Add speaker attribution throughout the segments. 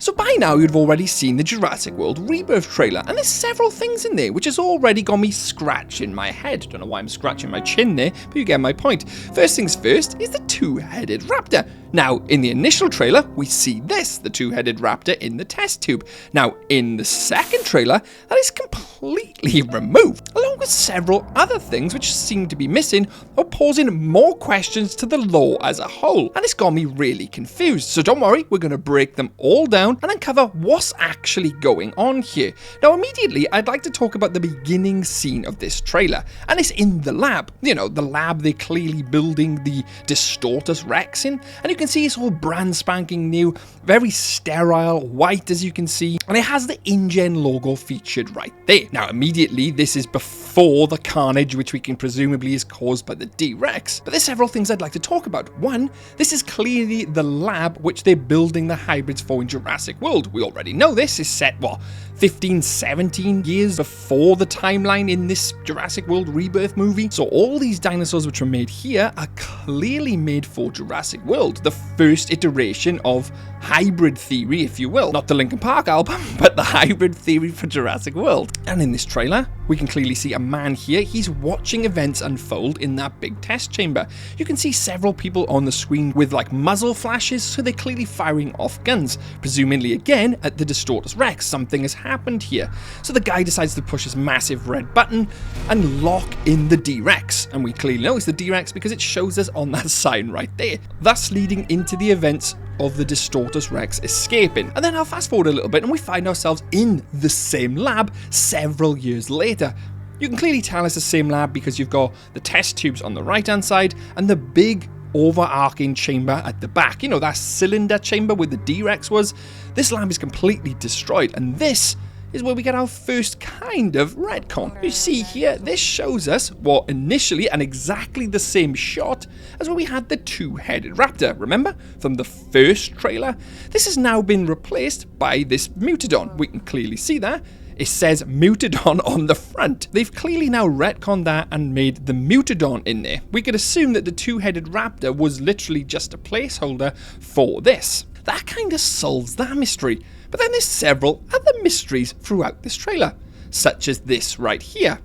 Speaker 1: So by now you've already seen the Jurassic World Rebirth trailer, and there's several things in there which has already got me scratching my head. Don't know why I'm scratching my chin there, but you get my point. First things first is the two-headed raptor. Now, in the initial trailer, we see this, the two-headed raptor in the test tube. Now, in the second trailer, that is completely removed, along with several other things which seem to be missing or posing more questions to the lore as a whole. And it's got me really confused. So don't worry, we're going to break them all down and uncover what's actually going on here. Now, immediately, I'd like to talk about the beginning scene of this trailer. And it's in the lab. You know, the lab they're clearly building the Distortus Rex in. And you can see it's all brand spanking new, very sterile, white as you can see, and it has the InGen logo featured right there. Now immediately this is before the carnage which we can presumably is caused by the T-Rex, but there's several things I'd like to talk about. One, this is clearly the lab which they're building the hybrids for in Jurassic World. We already know this is set, what, 15, 17 years before the timeline in this Jurassic World Rebirth movie. So all these dinosaurs which are made here are clearly made for Jurassic World, the first iteration of hybrid theory, if you will. Not the Linkin Park album, but the hybrid theory for Jurassic World. And in this trailer, we can clearly see a man here. He's watching events unfold in that big test chamber. You can see several people on the screen with like muzzle flashes, so they're clearly firing off guns, presumably again at the Distortus Rex. Something has happened here. So the guy decides to push his massive red button and lock in the D-Rex. And we clearly know it's the D-Rex because it shows us on that sign right there, thus leading into the events of the Distortus Rex escaping. And then I'll fast forward a little bit and we find ourselves in the same lab several years later. You can clearly tell it's the same lab because you've got the test tubes on the right hand side and the big overarching chamber at the back. You know, that cylinder chamber where the D-Rex was. This lab is completely destroyed, and this is where we get our first kind of retcon. You see here, this shows us what initially and exactly the same shot as when we had the two-headed raptor. Remember from the first trailer? This has now been replaced by this Mutodon. We can clearly see that. It says Mutodon on the front. They've clearly now retconned that and made the Mutodon in there. We could assume that the two-headed raptor was literally just a placeholder for this. That kind of solves that mystery. But then there's several other mysteries throughout this trailer, such as this right here.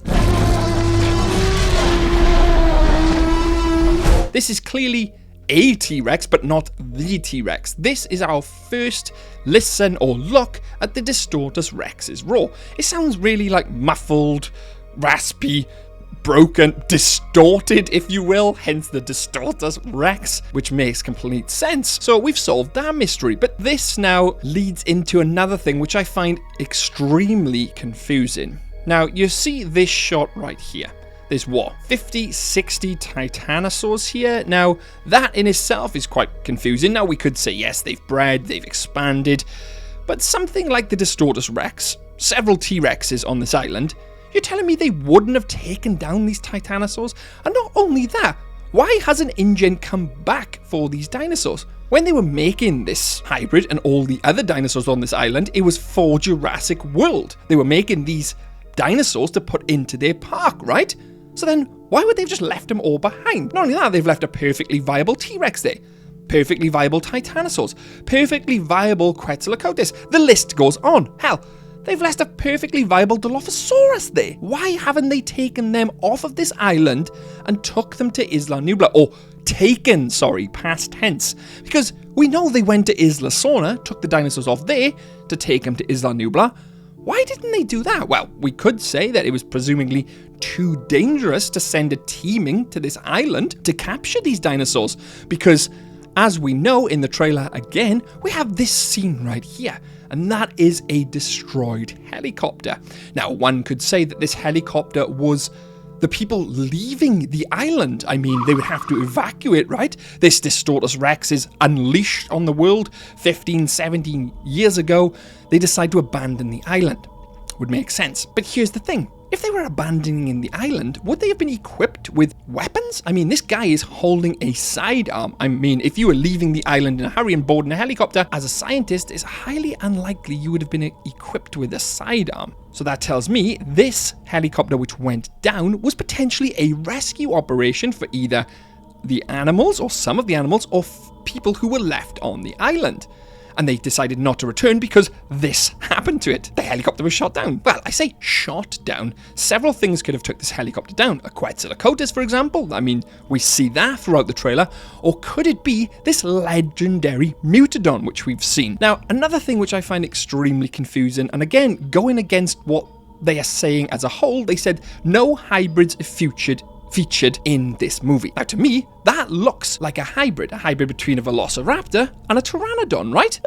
Speaker 1: This is clearly a T-Rex, but not the T-Rex. This is our first listen or look at the Distortus Rex's roar. It sounds really like muffled, raspy, broken, distorted, if you will, hence the Distortus Rex, which makes complete sense. So we've solved that mystery, but this now leads into another thing which I find extremely confusing. Now, you see this shot right here. There's what, 50, 60 titanosaurs here? Now, that in itself is quite confusing. Now, we could say, yes, they've bred, they've expanded, but something like the Distortus Rex, several T-Rexes on this island, you're telling me they wouldn't have taken down these titanosaurs? And not only that, why hasn't InGen come back for these dinosaurs? When they were making this hybrid and all the other dinosaurs on this island, it was for Jurassic World. They were making these dinosaurs to put into their park, right? So then, why would they have just left them all behind? Not only that, they've left a perfectly viable T-Rex there, perfectly viable titanosaurs, perfectly viable Quetzalcoatlus. The list goes on. Hell, they've left a perfectly viable Dilophosaurus there. Why haven't they taken them off of this island and took them to Isla Nublar? Or taken, sorry, past tense. Because we know they went to Isla Sorna, took the dinosaurs off there to take them to Isla Nublar. Why didn't they do that? Well, we could say that it was presumably too dangerous to send a teaming to this island to capture these dinosaurs. Because, as we know in the trailer again, we have this scene right here. And that is a destroyed helicopter. Now, one could say that this helicopter was the people leaving the island. I mean, they would have to evacuate, right? This Distortus Rex is unleashed on the world 15, 17 years ago. They decide to abandon the island. Would make sense. But here's the thing. If they were abandoning the island, would they have been equipped with weapons? I mean, this guy is holding a sidearm. I mean, if you were leaving the island in a hurry and boarding a helicopter, as a scientist, it's highly unlikely you would have been equipped with a sidearm. So that tells me this helicopter which went down was potentially a rescue operation for either the animals or some of the animals or people who were left on the island. and they decided not to return because this happened to it. The helicopter was shot down. Well, I say shot down. Several things could have took this helicopter down. A Quetzalcoatlus, for example. I mean, we see that throughout the trailer. Or could it be this legendary Mutodon, which we've seen? Now, another thing which I find extremely confusing, and again, going against what they are saying as a whole, they said no hybrids featured in this movie. Now, to me, that looks like a hybrid between a velociraptor and a pteranodon, right?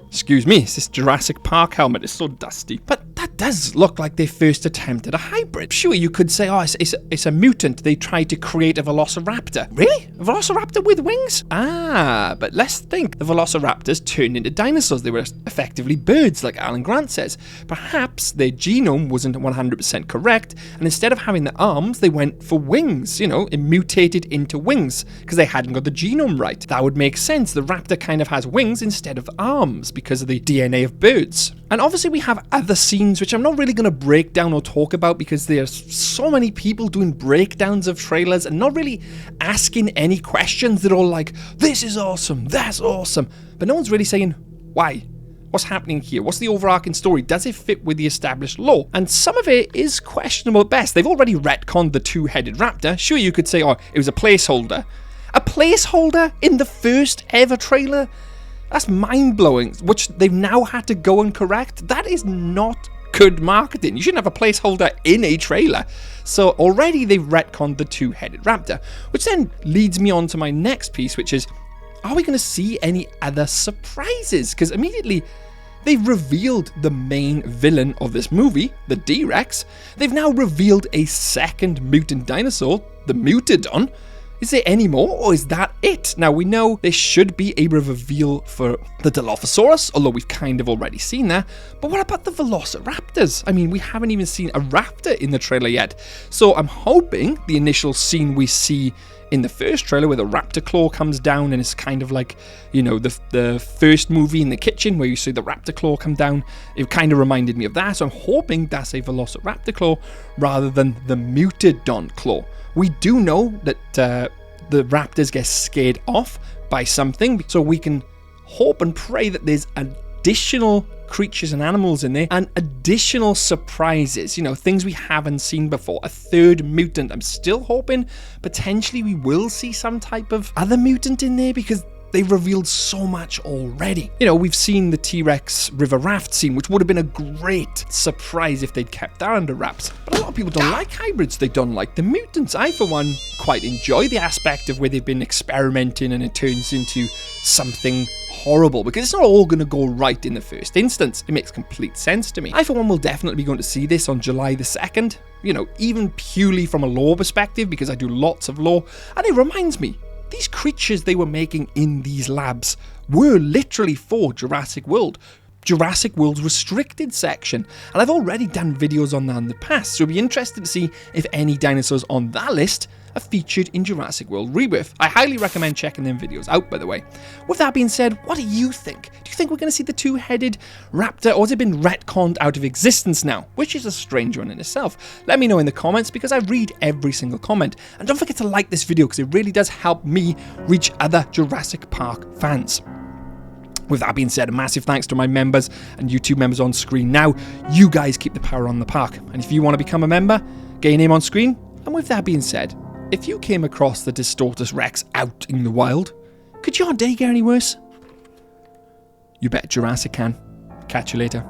Speaker 1: Excuse me, this Jurassic Park helmet is so dusty. But that does look like they first attempted a hybrid. Sure, you could say, oh, it's a mutant. They tried to create a velociraptor. Really? A velociraptor with wings? Ah, but let's think. The velociraptors turned into dinosaurs. They were effectively birds, like Alan Grant says. Perhaps their genome wasn't 100% correct, and instead of having the arms, they went for wings, you know, it mutated into wings because they hadn't got the genome right. That would make sense. The raptor kind of has wings instead of arms because of the DNA of birds. And obviously we have other scenes which I'm not really going to break down or talk about because there's so many people doing breakdowns of trailers and not really asking any questions. They're all like, this is awesome, that's awesome. But no one's really saying, why? What's happening here? What's the overarching story? Does it fit with the established lore? And some of it is questionable at best. They've already retconned the two-headed raptor. Sure, you could say, oh, it was a placeholder. A placeholder in the first ever trailer? That's mind-blowing, which they've now had to go and correct. That is not good marketing. You shouldn't have a placeholder in a trailer. So already they've retconned the two-headed raptor, which then leads me on to my next piece, which is, are we going to see any other surprises? Because immediately they've revealed the main villain of this movie, the T-Rex. They've now revealed a second mutant dinosaur, the Mutodon. Is there any more, or is that it? Now, we know there should be a reveal for the Dilophosaurus, although we've kind of already seen that. But what about the velociraptors? I mean, we haven't even seen a raptor in the trailer yet. So I'm hoping the initial scene we see in the first trailer where the raptor claw comes down and it's kind of like, you know, the first movie in the kitchen where you see the raptor claw come down. It kind of reminded me of that. So I'm hoping that's a velociraptor claw rather than the Mutodon claw. We do know that the raptors get scared off by something, so we can hope and pray that there's additional creatures and animals in there and additional surprises, you know, things we haven't seen before. A third mutant. I'm still hoping potentially we will see some type of other mutant in there because they revealed so much already. You know, we've seen the T-Rex river raft scene, which would have been a great surprise if they'd kept that under wraps. But a lot of people don't like hybrids. They don't like the mutants. I, for one, quite enjoy the aspect of where they've been experimenting and it turns into something horrible, because it's not all going to go right in the first instance. It makes complete sense to me. I, for one, will definitely be going to see this on July the 2nd, you know, even purely from a lore perspective, because I do lots of lore. And it reminds me, these creatures they were making in these labs were literally for Jurassic World. Jurassic World's restricted section. And I've already done videos on that in the past, so it'll be interesting to see if any dinosaurs on that list are featured in Jurassic World Rebirth. I highly recommend checking them videos out, by the way. With that being said, what do you think? Do you think we're going to see the two-headed raptor, or has it been retconned out of existence now? Which is a strange one in itself. Let me know in the comments, because I read every single comment. And don't forget to like this video, because it really does help me reach other Jurassic Park fans. With that being said, a massive thanks to my members and YouTube members on screen now. You guys keep the power on the park. And if you want to become a member, get your name on screen. And with that being said, if you came across the Distortus Rex out in the wild, could your day get any worse? You bet Jurassic can. Catch you later.